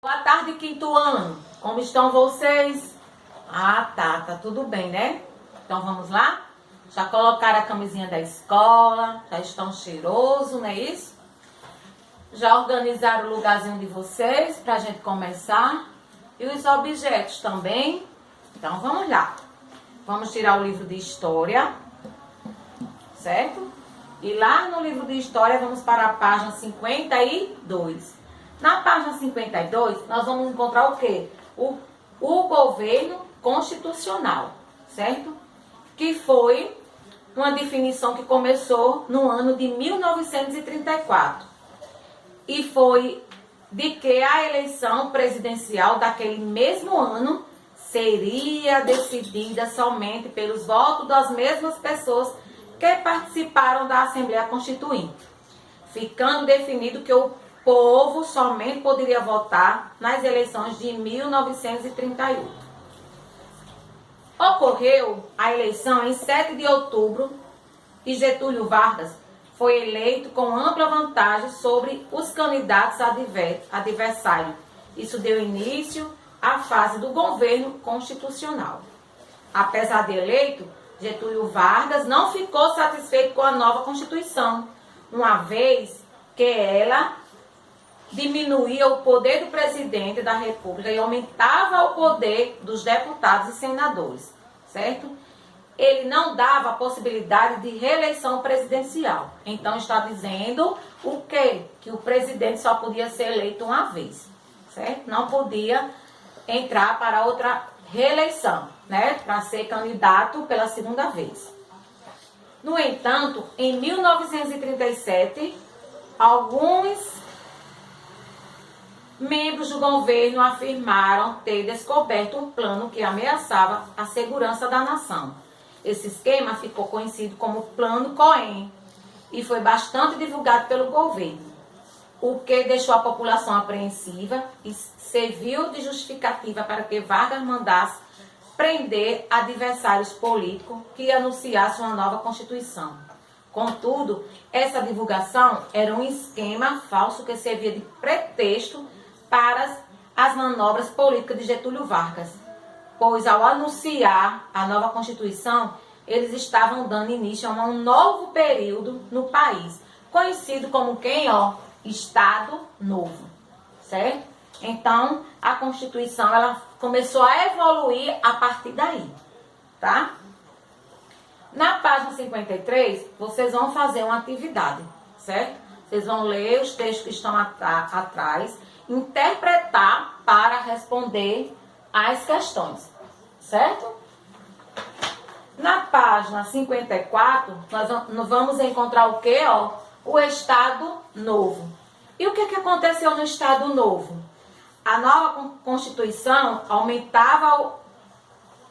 Boa tarde, quinto ano. Como estão vocês? Tá tudo bem, né? Então vamos lá? Já colocaram a camisinha da escola, já estão cheirosos, não é isso? Já organizaram o lugarzinho de vocês pra gente começar? E os objetos também? Então vamos lá. Vamos tirar o livro de história, certo? E lá no livro de história vamos para a página 52. Na página 52, nós vamos encontrar o quê? O governo constitucional, certo? Que foi uma definição que começou no ano de 1934. E foi de que a eleição presidencial daquele mesmo ano seria decidida somente pelos votos das mesmas pessoas que participaram da Assembleia Constituinte, ficando definido que o povo somente poderia votar nas eleições de 1938. Ocorreu a eleição em 7 de outubro e Getúlio Vargas foi eleito com ampla vantagem sobre os candidatos adversários. Isso deu início à fase do governo constitucional. Apesar de eleito, Getúlio Vargas não ficou satisfeito com a nova Constituição, uma vez que ela diminuía o poder do presidente da República e aumentava o poder dos deputados e senadores, certo? Ele não dava a possibilidade de reeleição presidencial. Então está dizendo o quê? Que o presidente só podia ser eleito uma vez, certo? Não podia entrar para outra reeleição, né? Para ser candidato pela segunda vez. No entanto, em 1937, alguns membros do governo afirmaram ter descoberto um plano que ameaçava a segurança da nação. Esse esquema ficou conhecido como Plano Cohen e foi bastante divulgado pelo governo, o que deixou a população apreensiva e serviu de justificativa para que Vargas mandasse prender adversários políticos que anunciassem uma nova Constituição. Contudo, essa divulgação era um esquema falso que servia de pretexto para as manobras políticas de Getúlio Vargas, pois ao anunciar a nova Constituição, eles estavam dando início a um novo período no país, conhecido como quem, Estado Novo, certo? Então, a Constituição, ela começou a evoluir a partir daí, tá? Na página 53, vocês vão fazer uma atividade, certo? Vocês vão ler os textos que estão atrás, interpretar para responder as questões, certo? Na página 54, nós vamos encontrar o quê? O Estado Novo. E o que aconteceu no Estado Novo? A nova Constituição aumentava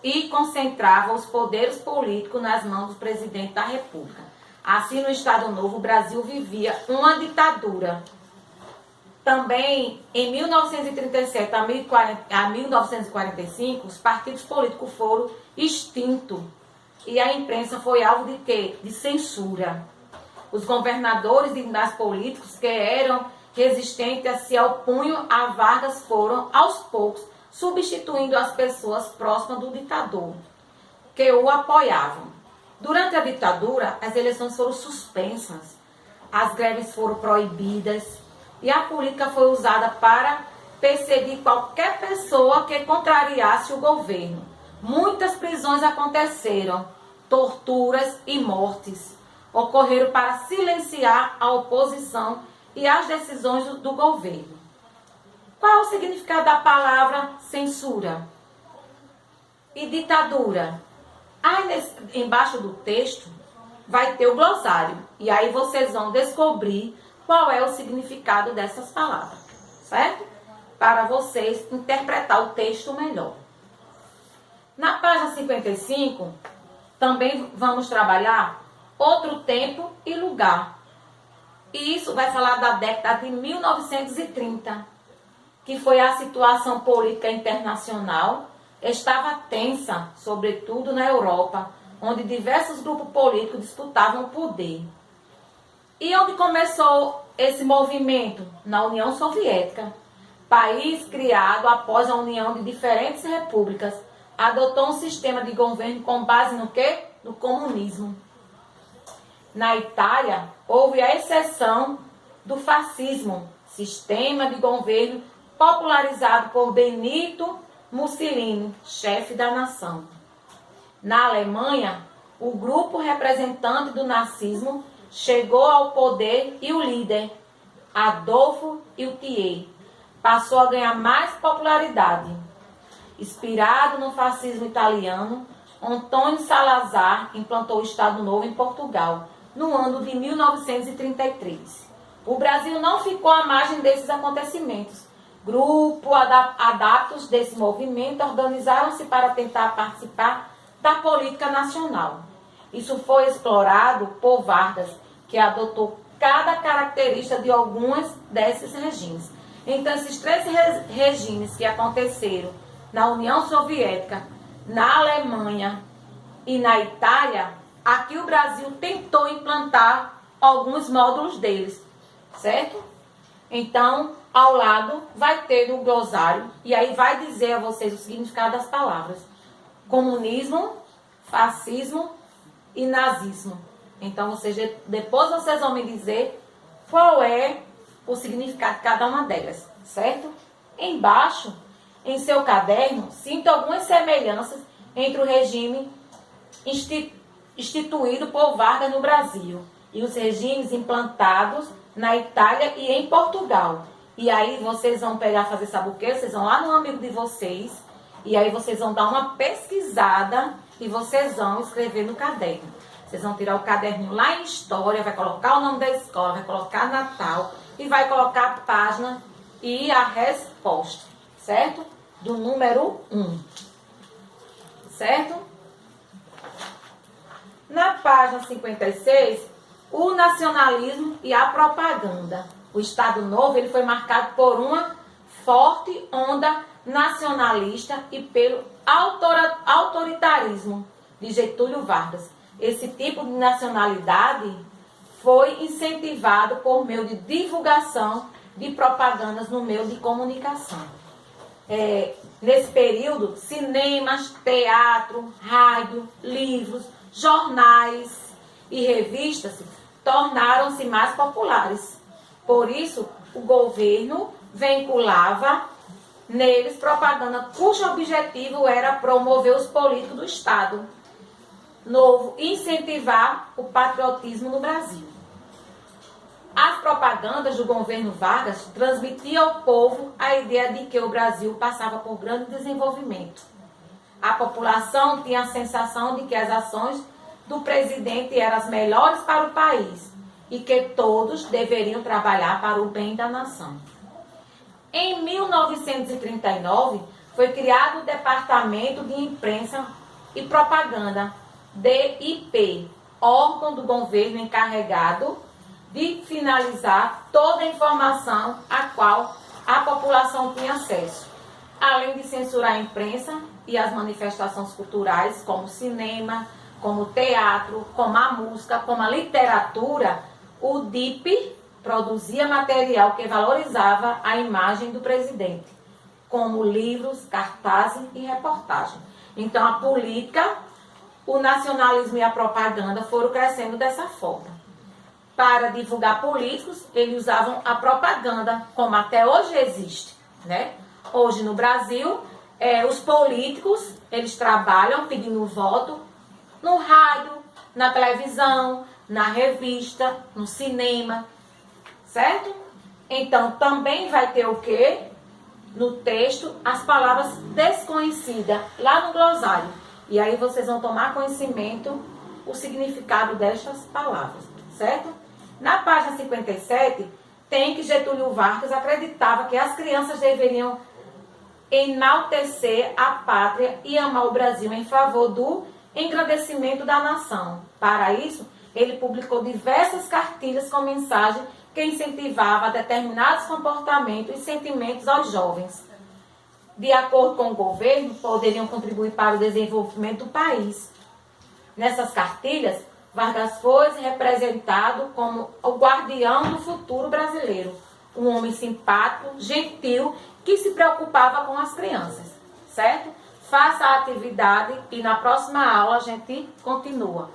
e concentrava os poderes políticos nas mãos do presidente da República. Assim, no Estado Novo, o Brasil vivia uma ditadura. Também, em 1937 a 1945, os partidos políticos foram extintos e a imprensa foi alvo de quê? De censura. Os governadores e das políticos que eram resistentes a se opunham a Vargas foram, aos poucos, substituindo as pessoas próximas do ditador, que o apoiavam. Durante a ditadura, as eleições foram suspensas, as greves foram proibidas, e a política foi usada para perseguir qualquer pessoa que contrariasse o governo. Muitas prisões aconteceram, torturas e mortes ocorreram para silenciar a oposição e as decisões do governo. Qual é o significado da palavra censura e ditadura? Aí, embaixo do texto, vai ter o glossário. E aí vocês vão descobrir qual é o significado dessas palavras, certo? Para vocês interpretar o texto melhor. Na página 55, também vamos trabalhar outro tempo e lugar. E isso vai falar da década de 1930, que foi a situação política internacional, estava tensa, sobretudo na Europa, onde diversos grupos políticos disputavam o poder. E onde começou esse movimento? Na União Soviética. país criado após a união de diferentes repúblicas, adotou um sistema de governo com base no quê? No comunismo. Na Itália, houve a exceção do fascismo, sistema de governo popularizado por Benito Mussolini, chefe da nação. Na Alemanha, o grupo representante do nazismo chegou ao poder e o líder, Adolfo Hitler, passou a ganhar mais popularidade. Inspirado no fascismo italiano, Antônio Salazar implantou o Estado Novo em Portugal, no ano de 1933. O Brasil não ficou à margem desses acontecimentos. Grupos adeptos desse movimento organizaram-se para tentar participar da política nacional. Isso foi explorado por Vargas, que adotou cada característica de alguns desses regimes. Então, esses três regimes que aconteceram na União Soviética, na Alemanha e na Itália, aqui o Brasil tentou implantar alguns módulos deles, certo? Então, ao lado vai ter o glossário, e aí vai dizer a vocês o significado das palavras: comunismo, fascismo e nazismo. Então, depois vocês vão me dizer qual é o significado de cada uma delas, certo? Embaixo, em seu caderno, sinto algumas semelhanças entre o regime instituído por Vargas no Brasil e os regimes implantados na Itália e em Portugal. E aí vocês vão pegar, fazer sabe o quê? Vocês vão lá no amigo de vocês e aí vocês vão dar uma pesquisada e vocês vão escrever no caderno. Vocês vão tirar o caderninho lá em História, vai colocar o nome da escola, vai colocar Natal e vai colocar a página e a resposta, certo? Do número 1, certo? Na página 56, o nacionalismo e a propaganda. O Estado Novo ele foi marcado por uma forte onda nacionalista e pelo autoritarismo de Getúlio Vargas. Esse tipo de nacionalidade foi incentivado por meio de divulgação de propagandas no meio de comunicação. Nesse período, cinemas, teatro, rádio, livros, jornais e revistas tornaram-se mais populares. Por isso, o governo vinculava neles propaganda cujo objetivo era promover os políticos do Estado Novo e incentivar o patriotismo no Brasil. As propagandas do governo Vargas transmitiam ao povo a ideia de que o Brasil passava por grande desenvolvimento. A população tinha a sensação de que as ações do presidente eram as melhores para o país e que todos deveriam trabalhar para o bem da nação. Em 1939, foi criado o Departamento de Imprensa e Propaganda, DIP, órgão do governo encarregado de finalizar toda a informação a qual a população tinha acesso, além de censurar a imprensa e as manifestações culturais, como o cinema, como o teatro, como a música, como a literatura. O DIP produzia material que valorizava a imagem do presidente, como livros, cartazes e reportagens. Então, a política, o nacionalismo e a propaganda foram crescendo dessa forma. Para divulgar políticos, eles usavam a propaganda, como até hoje existe, né? Hoje no Brasil, os políticos, eles trabalham pedindo voto no rádio, na televisão, na revista, no cinema, certo? Então, também vai ter o quê? No texto, as palavras desconhecidas, lá no glossário. E aí vocês vão tomar conhecimento o significado destas palavras, certo? Na página 57, tem que Getúlio Vargas acreditava que as crianças deveriam enaltecer a pátria e amar o Brasil em favor do engrandecimento da nação. Para isso, ele publicou diversas cartilhas com mensagem que incentivava determinados comportamentos e sentimentos aos jovens. De acordo com o governo, poderiam contribuir para o desenvolvimento do país. Nessas cartilhas, Vargas foi representado como o guardião do futuro brasileiro, um homem simpático, gentil, que se preocupava com as crianças, certo? Faça a atividade e na próxima aula a gente continua.